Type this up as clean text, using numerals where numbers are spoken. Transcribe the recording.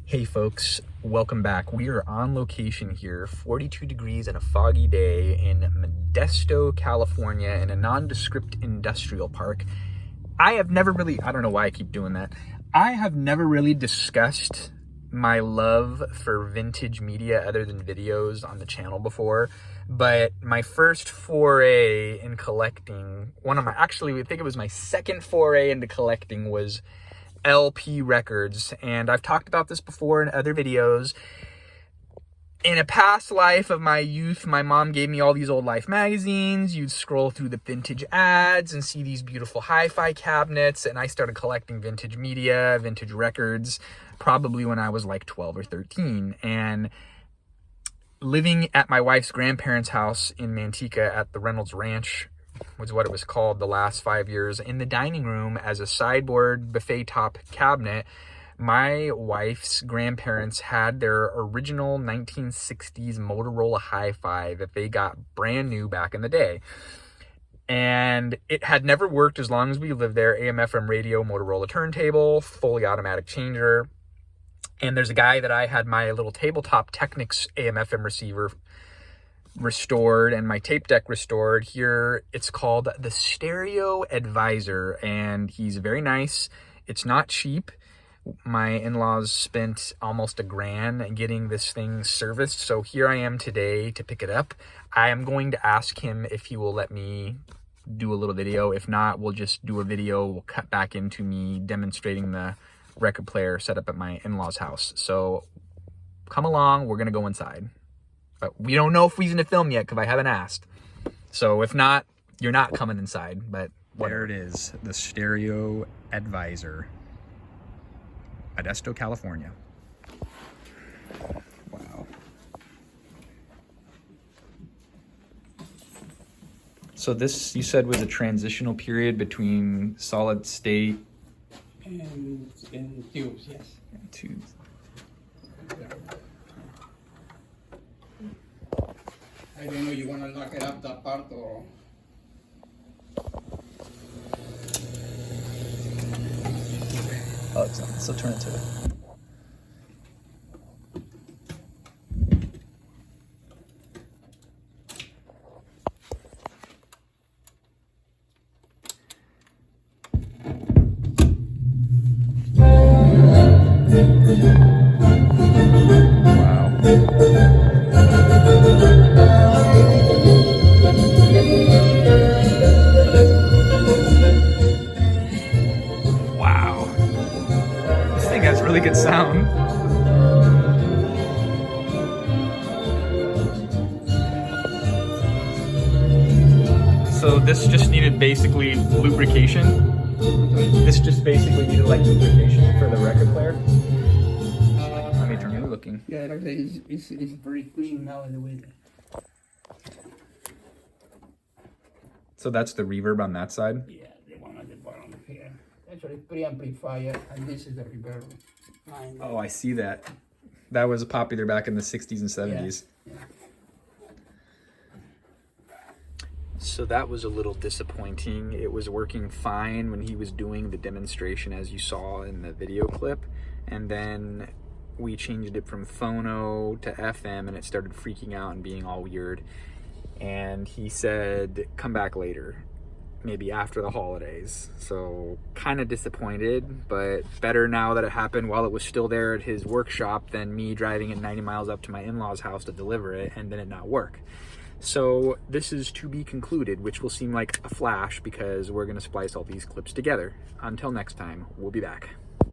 Hey folks, welcome back. We are on location here, 42 degrees and a foggy day in Modesto, California, in a nondescript industrial park. I don't know why I keep doing that. I have never really discussed my love for vintage media other than videos on the channel before, but my first foray in collecting, I think it was my second foray into collecting was LP records. And I've talked about this before in other videos. In a past life of my youth, my mom gave me all these old Life magazines. You'd scroll through the vintage ads and see these beautiful hi-fi cabinets, and I started collecting vintage media, vintage records, probably when I was like 12 or 13. And living at my wife's grandparents' house in Manteca at the Reynolds Ranch was what it was called the last 5 years. In the dining room, as a sideboard buffet top cabinet, my wife's grandparents had their original 1960s Motorola hi-fi that they got brand new back in the day. And it had never worked as long as we lived there. AM/FM radio, Motorola turntable, fully automatic changer. And there's a guy that I had my little tabletop Technics AM/FM receiver restored and my tape deck restored. Here it's called the Stereo Advisor, and he's very nice. It's not cheap. My in-laws spent almost $1,000 getting this thing serviced, so here I am today to pick it up. I am going to ask him if he will let me do a little video. If not, we'll just do a video. We'll cut back into me demonstrating the record player set up at my in-laws house. So come along, we're gonna go inside. But we don't know if he's going to film yet because I haven't asked. So if not, you're not coming inside. But there it is, the Stereo Advisor, Modesto, California. Wow. So this, you said, was a transitional period between solid state and tubes, yes. And tubes. Yeah. I don't know, you want to lock it up that part or... Oh, it's not. So turn it to it. Has really good sound. So this just needed basically lubrication. This just basically needed like lubrication for the record player. Let me turn you looking. Yeah, actually it's very clean now in the way. So that's the reverb on that side? Yeah, the one at the bottom here. Actually pre-amplifier, and this is the reverb. Oh, I see that. That was popular back in the 60s and 70s. Yeah. So that was a little disappointing. It was working fine when he was doing the demonstration, as you saw in the video clip. And then we changed it from phono to FM, and it started freaking out and being all weird. And he said, come back later, maybe after the holidays. So kind of disappointed, but better now that it happened while it was still there at his workshop than me driving it 90 miles up to my in-laws house to deliver it and then it not work. So this is to be concluded, which will seem like a flash because we're going to splice all these clips together. Until next time, we'll be back.